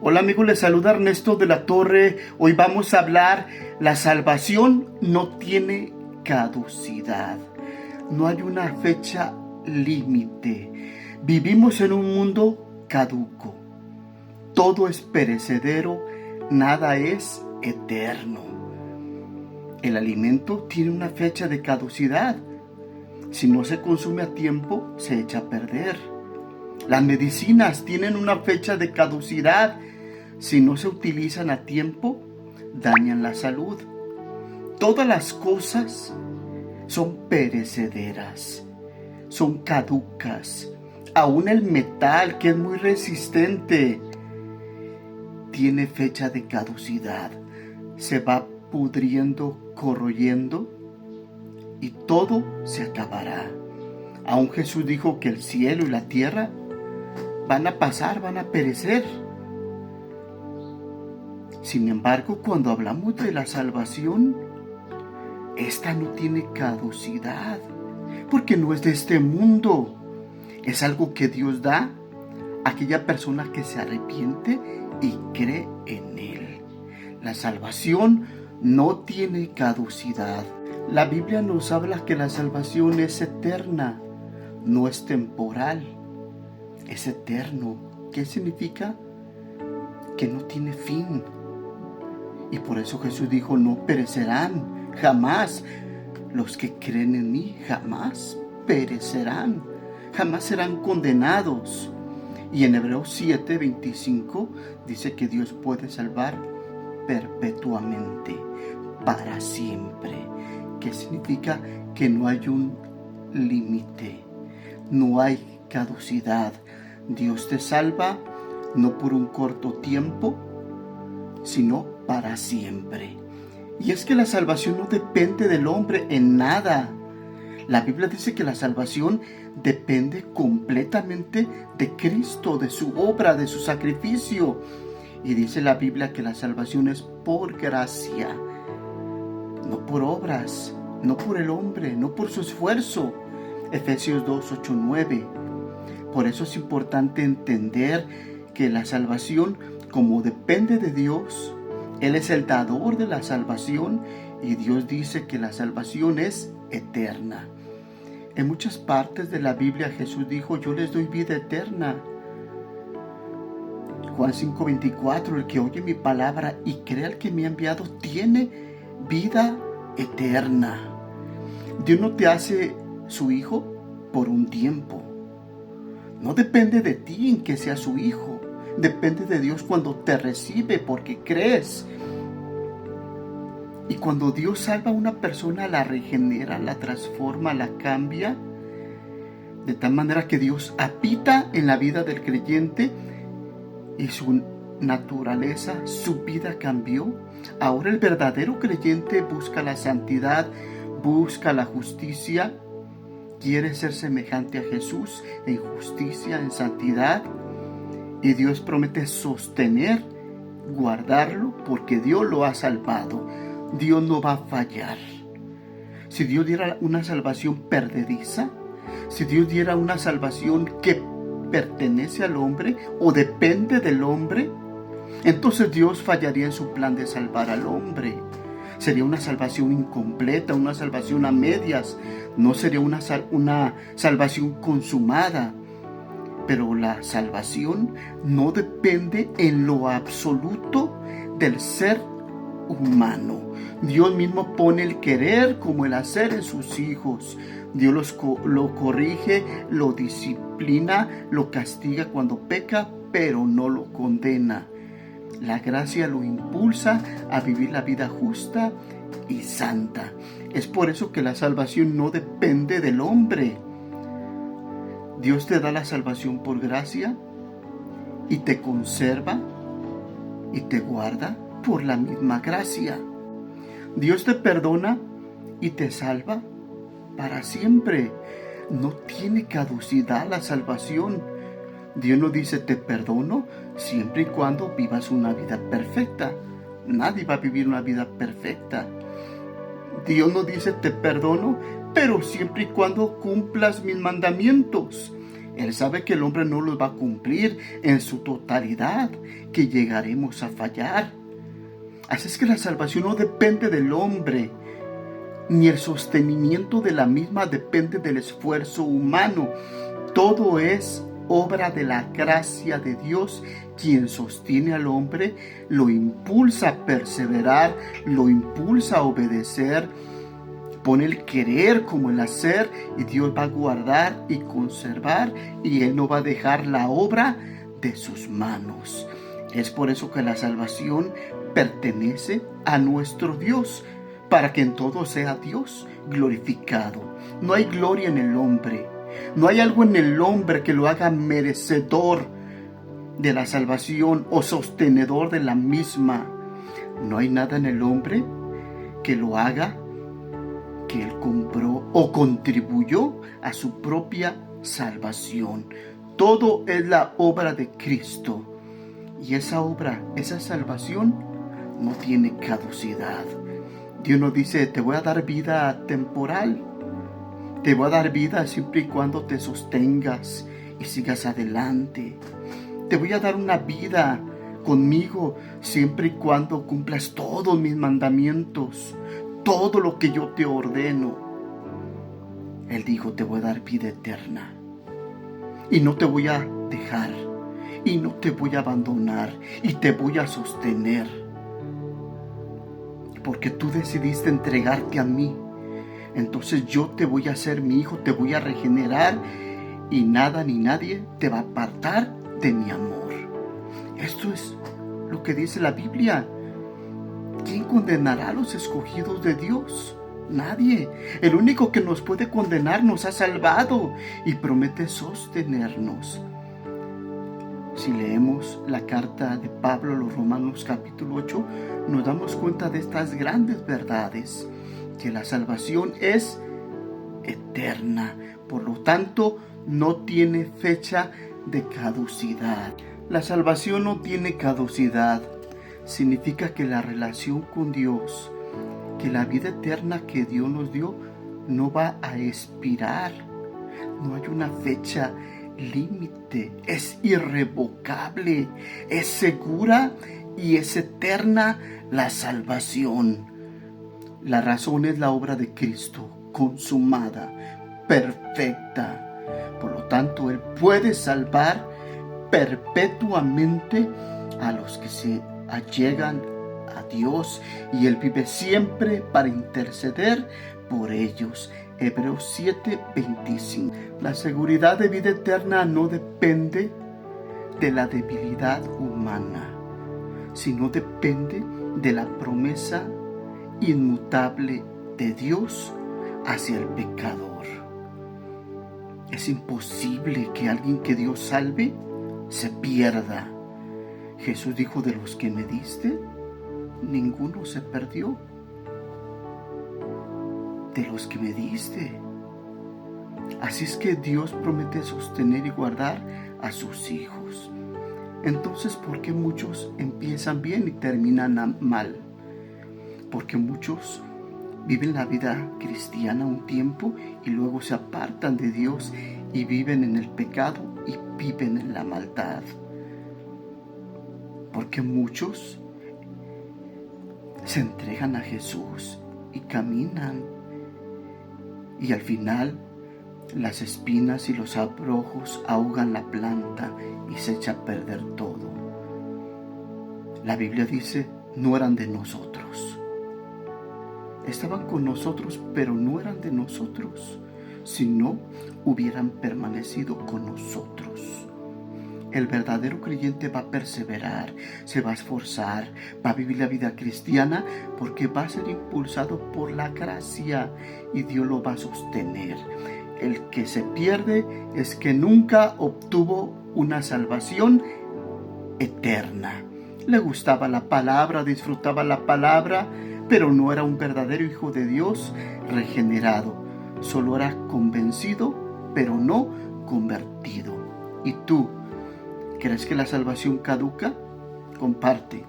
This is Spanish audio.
Hola amigos, les saluda Ernesto de la Torre. Hoy vamos a hablar, la salvación no tiene caducidad. No hay una fecha límite. Vivimos en un mundo caduco. Todo es perecedero, nada es eterno. El alimento tiene una fecha de caducidad. Si no se consume a tiempo, se echa a perder. Las medicinas tienen una fecha de caducidad. Si no se utilizan a tiempo, dañan la salud. Todas las cosas son perecederas, son caducas. Aún el metal, que es muy resistente, tiene fecha de caducidad. Se va pudriendo, corroyendo y todo se acabará. Aún Jesús dijo que el cielo y la tierra van a pasar, van a perecer. Sin embargo, cuando hablamos de la salvación, esta no tiene caducidad, porque no es de este mundo. Es algo que Dios da a aquella persona que se arrepiente y cree en Él. La salvación no tiene caducidad. La Biblia nos habla que la salvación es eterna, no es temporal, es eterno. ¿Qué significa? Que no tiene fin. Y por eso Jesús dijo, no perecerán jamás. Los que creen en mí jamás perecerán, jamás serán condenados. Y en Hebreos 7:25 dice que Dios puede salvar perpetuamente, para siempre. ¿Qué significa? Que no hay un límite, no hay caducidad. Dios te salva no por un corto tiempo, sino para siempre. Y es que la salvación no depende del hombre en nada. La Biblia dice que la salvación depende completamente de Cristo, de su obra, de su sacrificio. Y dice la Biblia que la salvación es por gracia, no por obras, no por el hombre, no por su esfuerzo. Efesios 2:8-9. Por eso es importante entender que la salvación, como depende de Dios, Él es el dador de la salvación y Dios dice que la salvación es eterna. En muchas partes de la Biblia Jesús dijo, yo les doy vida eterna. Juan 5:24, el que oye mi palabra y cree al que me ha enviado tiene vida eterna. Dios no te hace su hijo por un tiempo. No depende de ti en que sea su hijo. Depende de Dios cuando te recibe porque crees. Y cuando Dios salva a una persona, la regenera, la transforma, la cambia. De tal manera que Dios habita en la vida del creyente y su naturaleza, su vida cambió. Ahora el verdadero creyente busca la santidad, busca la justicia, quiere ser semejante a Jesús en justicia, en santidad. Y Dios promete sostener, guardarlo, porque Dios lo ha salvado. Dios no va a fallar. Si Dios diera una salvación perdediza, si Dios diera una salvación que pertenece al hombre o depende del hombre, entonces Dios fallaría en su plan de salvar al hombre. Sería una salvación incompleta, una salvación a medias, no sería una salvación consumada. Pero la salvación no depende en lo absoluto del ser humano. Dios mismo pone el querer como el hacer en sus hijos. Dios lo corrige, lo disciplina, lo castiga cuando peca, pero no lo condena. La gracia lo impulsa a vivir la vida justa y santa. Es por eso que la salvación no depende del hombre. Dios te da la salvación por gracia y te conserva y te guarda por la misma gracia. Dios te perdona y te salva para siempre. No tiene caducidad la salvación. Dios no dice te perdono siempre y cuando vivas una vida perfecta. Nadie va a vivir una vida perfecta. Dios no dice te perdono, pero siempre y cuando cumplas mis mandamientos. Él sabe que el hombre no los va a cumplir en su totalidad, que llegaremos a fallar. Así es que la salvación no depende del hombre, ni el sostenimiento de la misma depende del esfuerzo humano. Todo es obra de la gracia de Dios, quien sostiene al hombre, lo impulsa a perseverar, lo impulsa a obedecer, pone el querer como el hacer, y Dios va a guardar y conservar, y Él no va a dejar la obra de sus manos. Es por eso que la salvación pertenece a nuestro Dios, para que en todo sea Dios glorificado. No hay gloria en el hombre, no hay algo en el hombre que lo haga merecedor de la salvación o sostenedor de la misma. No hay nada en el hombre que lo haga, que él compró o contribuyó a su propia salvación. Todo es la obra de Cristo, y esa obra, esa salvación no tiene caducidad. Dios nos dice: te voy a dar vida temporal, te voy a dar vida siempre y cuando te sostengas y sigas adelante. Te voy a dar una vida conmigo siempre y cuando cumplas todos mis mandamientos, todo lo que yo te ordeno. Él dijo: te voy a dar vida eterna, y no te voy a dejar, y no te voy a abandonar, y te voy a sostener, porque tú decidiste entregarte a mí. Entonces yo te voy a hacer mi hijo, te voy a regenerar, y nada ni nadie te va a apartar de mi amor. Esto es lo que dice la Biblia. ¿Quién condenará a los escogidos de Dios? Nadie. El único que nos puede condenar nos ha salvado y promete sostenernos. Si leemos la carta de Pablo a los Romanos capítulo 8, nos damos cuenta de estas grandes verdades, que la salvación es eterna, por lo tanto no tiene fecha de caducidad. La salvación no tiene caducidad. Significa que la relación con Dios, que la vida eterna que Dios nos dio, no va a expirar. No hay una fecha límite, es irrevocable, es segura y es eterna la salvación. La razón es la obra de Cristo, consumada, perfecta. Por lo tanto, Él puede salvar perpetuamente a los que se allegan a Dios, y Él vive siempre para interceder por ellos. Hebreos 7:25. La seguridad de vida eterna no depende de la debilidad humana, sino depende de la promesa inmutable de Dios hacia el pecador. Es imposible que alguien que Dios salve se pierda. Jesús dijo: de los que me diste, ninguno se perdió. De los que me diste. Así es que Dios promete sostener y guardar a sus hijos. Entonces, ¿por qué muchos empiezan bien y terminan mal? Porque muchos viven la vida cristiana un tiempo y luego se apartan de Dios y viven en el pecado y viven en la maldad. Porque muchos se entregan a Jesús y caminan, y al final las espinas y los abrojos ahogan la planta y se echa a perder todo. La Biblia dice: no eran de nosotros. Estaban con nosotros, pero no eran de nosotros. Si no, hubieran permanecido con nosotros. El verdadero creyente va a perseverar, se va a esforzar, va a vivir la vida cristiana, porque va a ser impulsado por la gracia y Dios lo va a sostener. El que se pierde es que nunca obtuvo una salvación eterna. Le gustaba la palabra, disfrutaba la palabra, pero no era un verdadero hijo de Dios regenerado. Solo era convencido, pero no convertido. ¿Y tú? ¿Crees que la salvación caduca? Comparte.